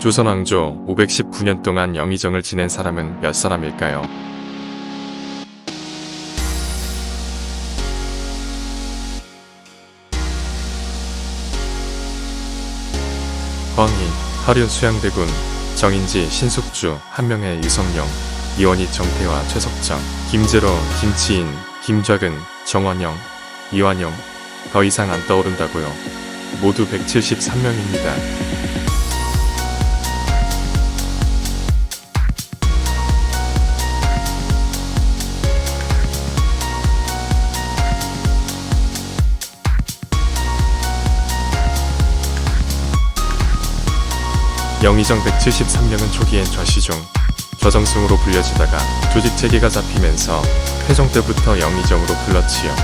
조선 왕조 519년 동안 영의정을 지낸 사람은 몇 사람일까요? 황희, 하륜 수양대군, 정인지, 신숙주, 한명회, 유성룡, 이원희, 정태화, 최석정, 김재로, 김치인, 김좌근, 정원영, 이완용. 더 이상 안 떠오른다고요. 모두 173명입니다. 영의정 173명은 초기엔 좌시종, 좌정승으로 불려지다가 조직체계가 잡히면서 태종 때부터 영의정으로 불렀지요.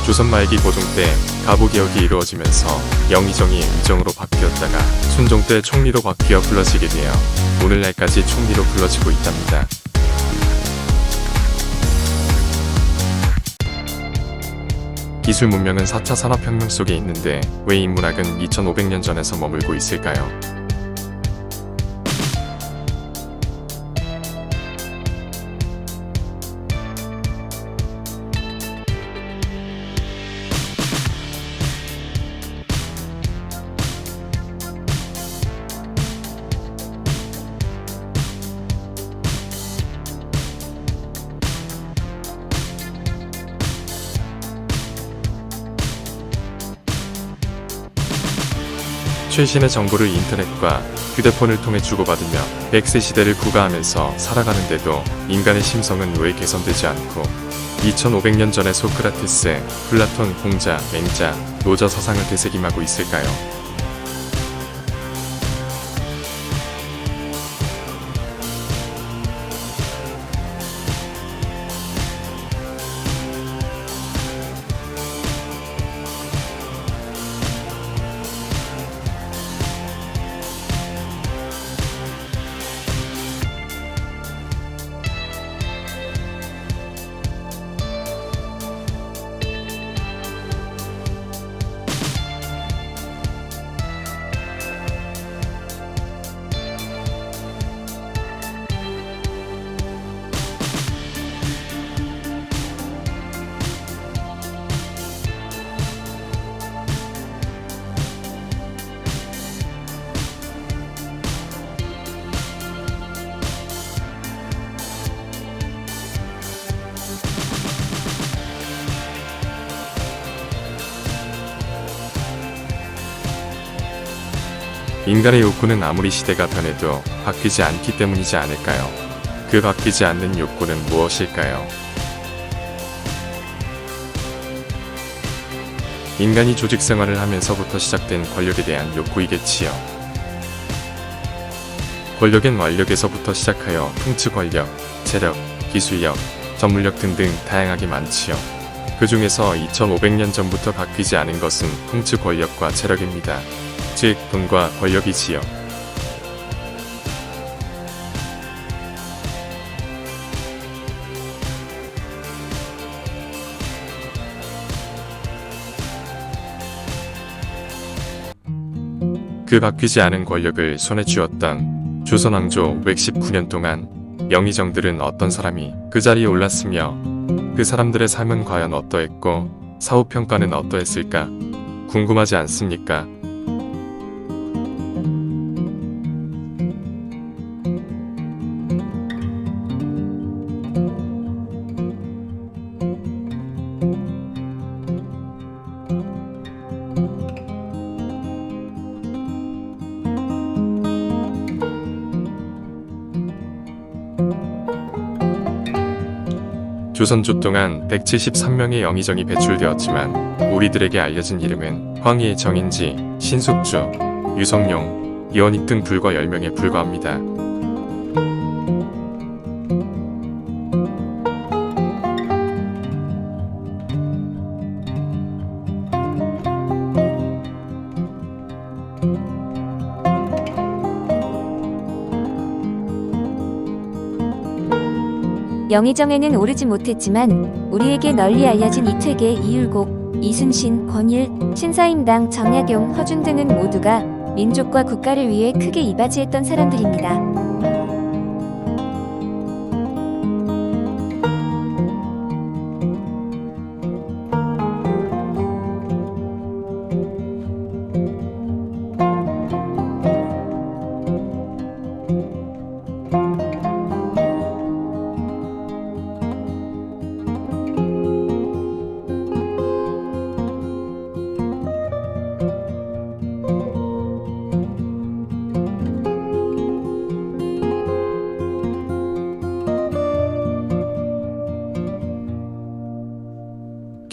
조선 말기 고종 때 가부개혁이 이루어지면서 영의정이 의정으로 바뀌었다가 순종 때 총리로 바뀌어 불러지게 되어 오늘날까지 총리로 불러지고 있답니다. 기술 문명은 4차 산업혁명 속에 있는데 왜 인문학은 2500년 전에서 머물고 있을까요? 최신의 정보를 인터넷과 휴대폰을 통해 주고받으며 100세 시대를 구가하면서 살아가는데도 인간의 심성은 왜 개선되지 않고 2500년 전의 소크라테스, 플라톤, 공자, 맹자, 노저 서상을 되새김하고 있을까요? 인간의 욕구는 아무리 시대가 변해도 바뀌지 않기 때문이지 않을까요? 그 바뀌지 않는 욕구는 무엇일까요? 인간이 조직 생활을 하면서부터 시작된 권력에 대한 욕구이겠지요. 권력엔 완력에서부터 시작하여 통치 권력, 재력, 기술력, 전문력 등등 다양하게 많지요. 그 중에서 2500년 전부터 바뀌지 않은 것은 통치 권력과 재력입니다. 즉, 돈과 권력이지요. 그 바뀌지 않은 권력을 손에 쥐었던 조선 왕조 519년 동안 영의정들은 어떤 사람이 그 자리에 올랐으며 그 사람들의 삶은 과연 어떠했고 사후평가는 어떠했을까? 궁금하지 않습니까? 조선조 동안 173명의 영의정이 배출되었지만 우리들에게 알려진 이름은 황희, 정인지, 신숙주, 유성룡, 이원익 등 불과 10명에 불과합니다. 영의정에는 오르지 못했지만 우리에게 널리 알려진 이퇴계, 이율곡, 이순신, 권율, 신사임당, 정약용, 허준 등은 모두가 민족과 국가를 위해 크게 이바지했던 사람들입니다.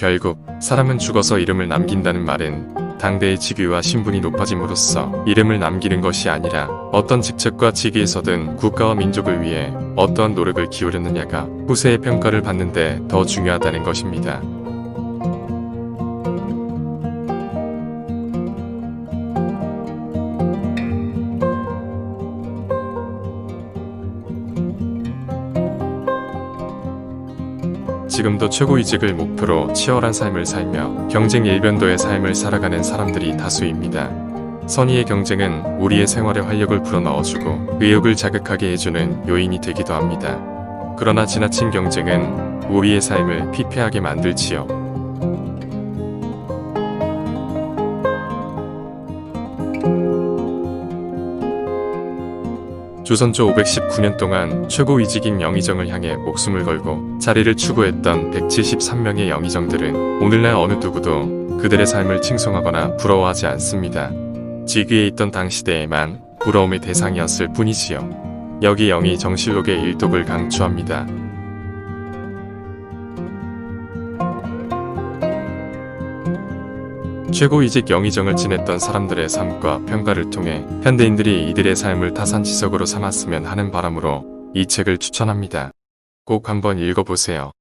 결국 사람은 죽어서 이름을 남긴다는 말은 당대의 직위와 신분이 높아짐으로써 이름을 남기는 것이 아니라 어떤 직책과 직위에서든 국가와 민족을 위해 어떠한 노력을 기울였느냐가 후세의 평가를 받는데 더 중요하다는 것입니다. 지금도 최고이직을 목표로 치열한 삶을 살며 경쟁 일변도의 삶을 살아가는 사람들이 다수입니다. 선의의 경쟁은 우리의 생활에 활력을 불어넣어주고 의욕을 자극하게 해주는 요인이 되기도 합니다. 그러나 지나친 경쟁은 우리의 삶을 피폐하게 만들지요. 조선조 519년 동안 최고위직인 영의정을 향해 목숨을 걸고 자리를 추구했던 173명의 영의정들은 오늘날 어느 누구도 그들의 삶을 칭송하거나 부러워하지 않습니다. 직위에 있던 당시대에만 부러움의 대상이었을 뿐이지요. 여기 영의 정실록의 일독을 강추합니다. 최고이직 영의정을 지냈던 사람들의 삶과 평가를 통해 현대인들이 이들의 삶을 타산지석으로 삼았으면 하는 바람으로 이 책을 추천합니다. 꼭 한번 읽어보세요.